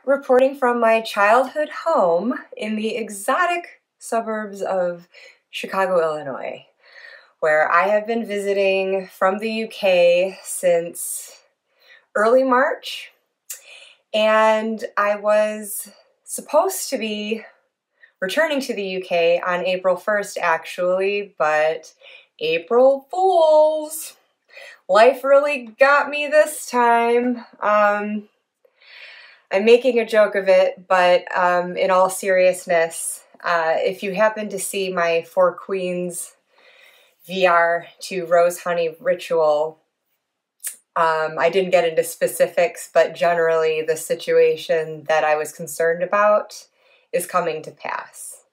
reporting from my childhood home in the exotic suburbs of Chicago, Illinois, where I have been visiting from the UK since early March, and I was supposed to be returning to the UK on April 1st actually, but April Fools! Life really got me this time. I'm making a joke of it, but in all seriousness, if you happen to see my Four Queens VR to Rose Honey ritual, I didn't get into specifics, but generally the situation that I was concerned about is coming to pass.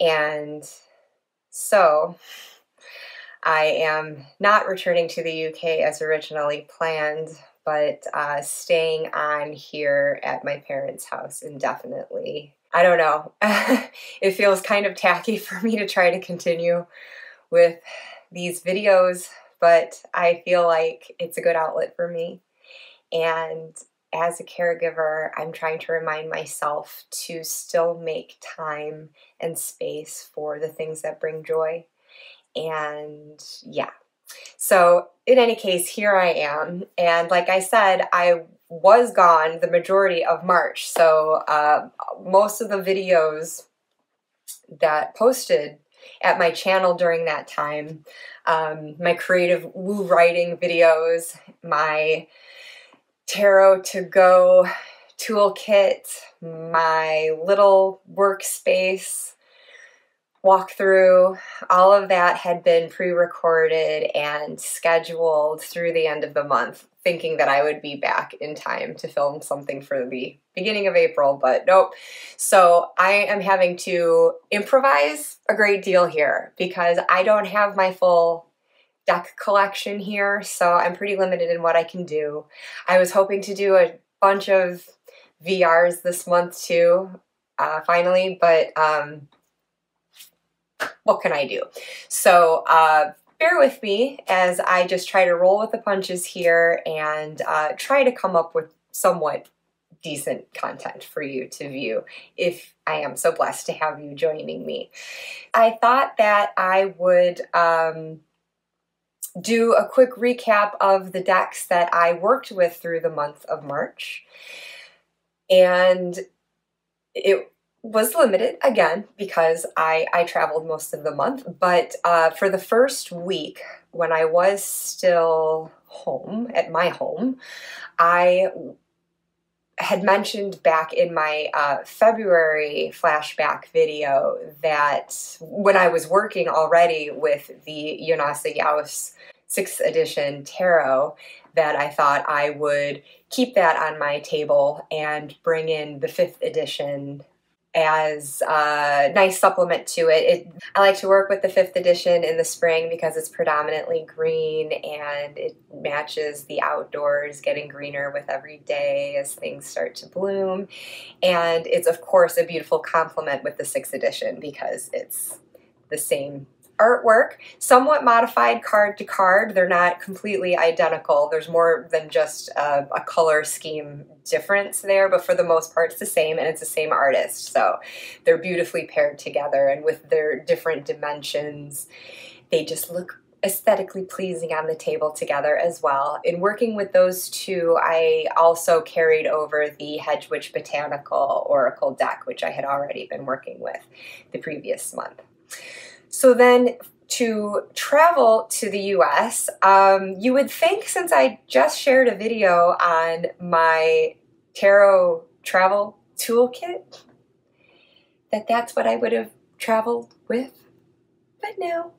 And so I am not returning to the UK as originally planned, but staying on here at my parents' house indefinitely. I don't know. It feels kind of tacky for me to try to continue with these videos, but I feel like it's a good outlet for me. And as a caregiver, I'm trying to remind myself to still make time and space for the things that bring joy. And yeah, so in any case, here I am. And like I said, I was gone the majority of March. So most of the videos that posted at my channel during that time, my creative woo writing videos, my tarot to go toolkit, my little workspace walkthrough, all of that had been pre-recorded and scheduled through the end of the month, thinking that I would be back in time to film something for the beginning of April, but nope. So I am having to improvise a great deal here because I don't have my full deck collection here, so I'm pretty limited in what I can do. I was hoping to do a bunch of VRs this month too, finally, but what can I do? So bear with me as I just try to roll with the punches here and try to come up with somewhat decent content for you to view if I am so blessed to have you joining me. I thought that I would do a quick recap of the decks that I worked with through the month of March. And it was limited, again, because I traveled most of the month, but for the first week, when I was still home, at my home, I had mentioned back in my February flashback video that when I was working already with the Yonasa Yaos 6th edition tarot, that I thought I would keep that on my table and bring in the 5th edition as a nice supplement to it. I like to work with the 5th edition in the spring because it's predominantly green and it matches the outdoors, getting greener with every day as things start to bloom. And it's of course a beautiful complement with the 6th edition because it's the same artwork, somewhat modified card to card. They're not completely identical. There's more than just a color scheme difference there, but for the most part it's the same, and it's the same artist. So they're beautifully paired together, and with their different dimensions, they just look aesthetically pleasing on the table together as well. In working with those two, I also carried over the Hedge Witch Botanical Oracle deck, which I had already been working with the previous month. So then to travel to the US, you would think, since I just shared a video on my tarot travel toolkit, that that's what I would have traveled with. But no.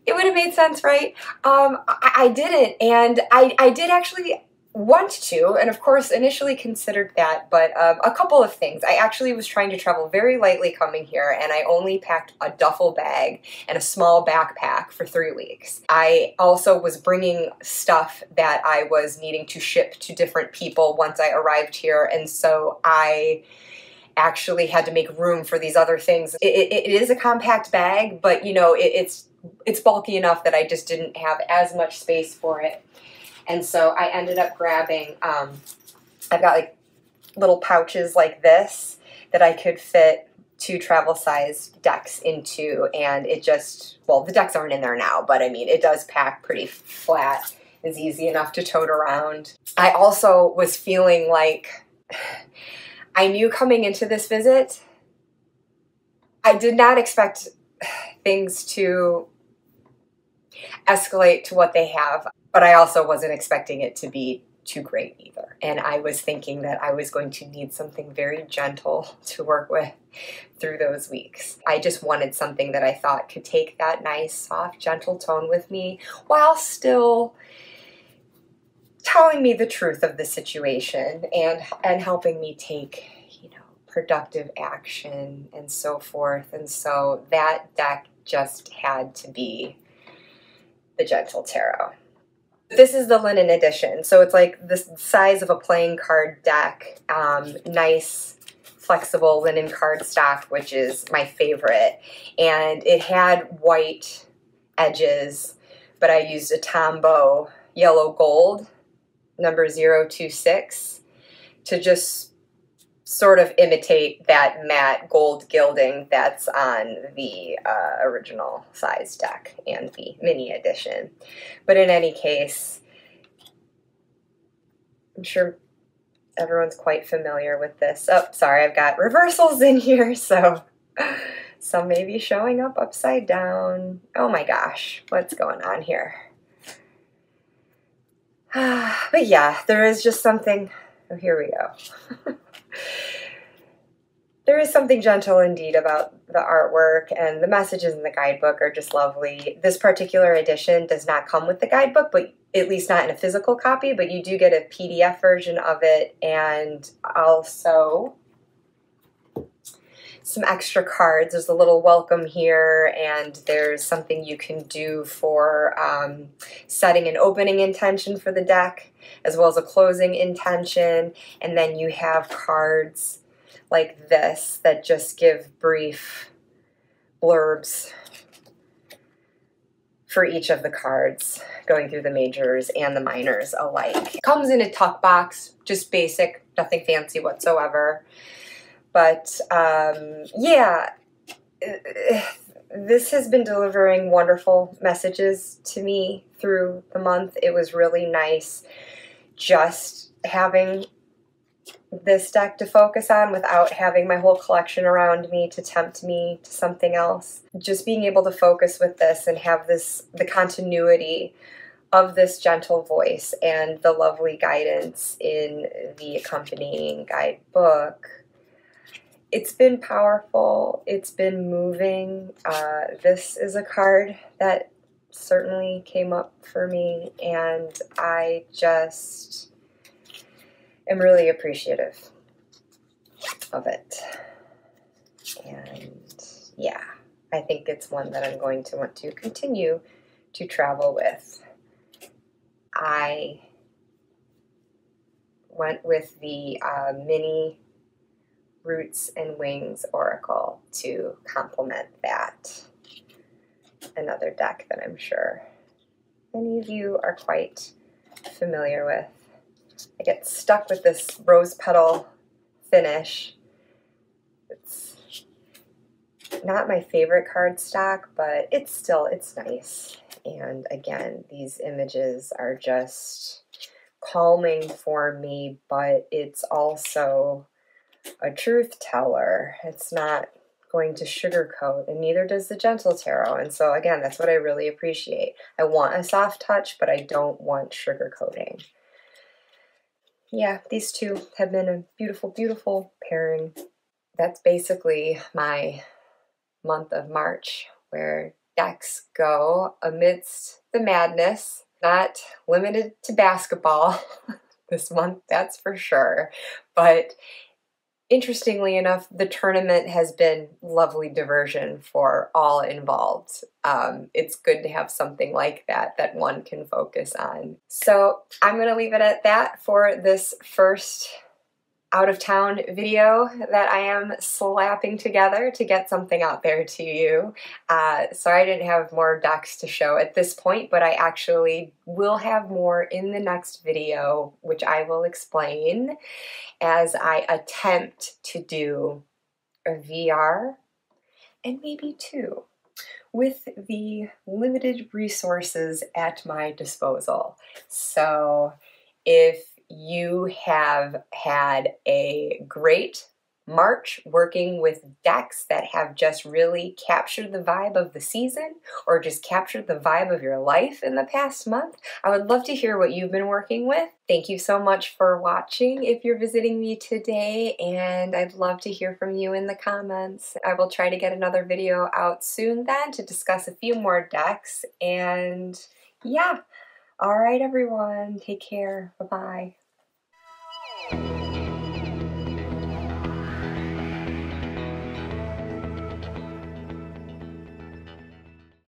It would have made sense, right? I didn't, and I did actually want to, and of course initially considered that, but a couple of things. I actually was trying to travel very lightly coming here, and I only packed a duffel bag and a small backpack for 3 weeks. I also was bringing stuff that I was needing to ship to different people once I arrived here, and so I actually had to make room for these other things. It is a compact bag, but you know, it's bulky enough that I just didn't have as much space for it. And so I ended up grabbing, I've got like little pouches like this that I could fit 2 travel size decks into, and it just, well, the decks aren't in there now, but I mean, it does pack pretty flat. It's easy enough to tote around. I also was feeling like I knew coming into this visit, I did not expect things to escalate to what they have, but I also wasn't expecting it to be too great either. And I was thinking that I was going to need something very gentle to work with through those weeks. I just wanted something that I thought could take that nice, soft, gentle tone with me while still telling me the truth of the situation and helping me take, you know, productive action and so forth. And so that deck just had to be the Gentle Tarot. This is the linen edition, so it's like the size of a playing card deck. Nice, flexible linen cardstock, which is my favorite. And it had white edges, but I used a Tombow yellow gold, number 026, to just sort of imitate that matte gold gilding that's on the original size deck and the mini edition. But in any case, I'm sure everyone's quite familiar with this. Oh, sorry, I've got reversals in here, so some may be showing up upside down. Oh my gosh, what's going on here? But yeah, there is just something, oh, here we go. There is something gentle indeed about the artwork, and the messages in the guidebook are just lovely. This particular edition does not come with the guidebook, but at least not in a physical copy, but you do get a PDF version of it, and also some extra cards. There's a little welcome here, and there's something you can do for setting an opening intention for the deck, as well as a closing intention, and then you have cards like this that just give brief blurbs for each of the cards, going through the majors and the minors alike. It comes in a tuck box, just basic, nothing fancy whatsoever. But yeah, this has been delivering wonderful messages to me through the month. It was really nice just having this deck to focus on without having my whole collection around me to tempt me to something else. Just being able to focus with this and have the continuity of this gentle voice and the lovely guidance in the accompanying guidebook. It's been powerful. It's been moving. This is a card that certainly came up for me, and I just am really appreciative of it. And yeah, I think it's one that I'm going to want to continue to travel with. I went with the mini Roots and Wings Oracle to complement that. Another deck that I'm sure many of you are quite familiar with. I get stuck with this rose petal finish. It's not my favorite cardstock, but it's nice. And again, these images are just calming for me, but it's also a truth teller. It's not going to sugarcoat, and neither does the Gentle Tarot. And so again, that's what I really appreciate. I want a soft touch, but I don't want sugarcoating. Yeah, these two have been a beautiful, beautiful pairing. That's basically my month of March, where decks go amidst the madness. Not limited to basketball this month, that's for sure. But interestingly enough, the tournament has been lovely diversion for all involved. It's good to have something like that one can focus on. So I'm going to leave it at that for this first out of town video that I am slapping together to get something out there to you. Sorry I didn't have more decks to show at this point, but I actually will have more in the next video, which I will explain as I attempt to do a VR and maybe two with the limited resources at my disposal. So if you have had a great March working with decks that have just really captured the vibe of the season or just captured the vibe of your life in the past month, I would love to hear what you've been working with. Thank you so much for watching if you're visiting me today, and I'd love to hear from you in the comments. I will try to get another video out soon then to discuss a few more decks, and yeah. All right, everyone, take care. Bye-bye.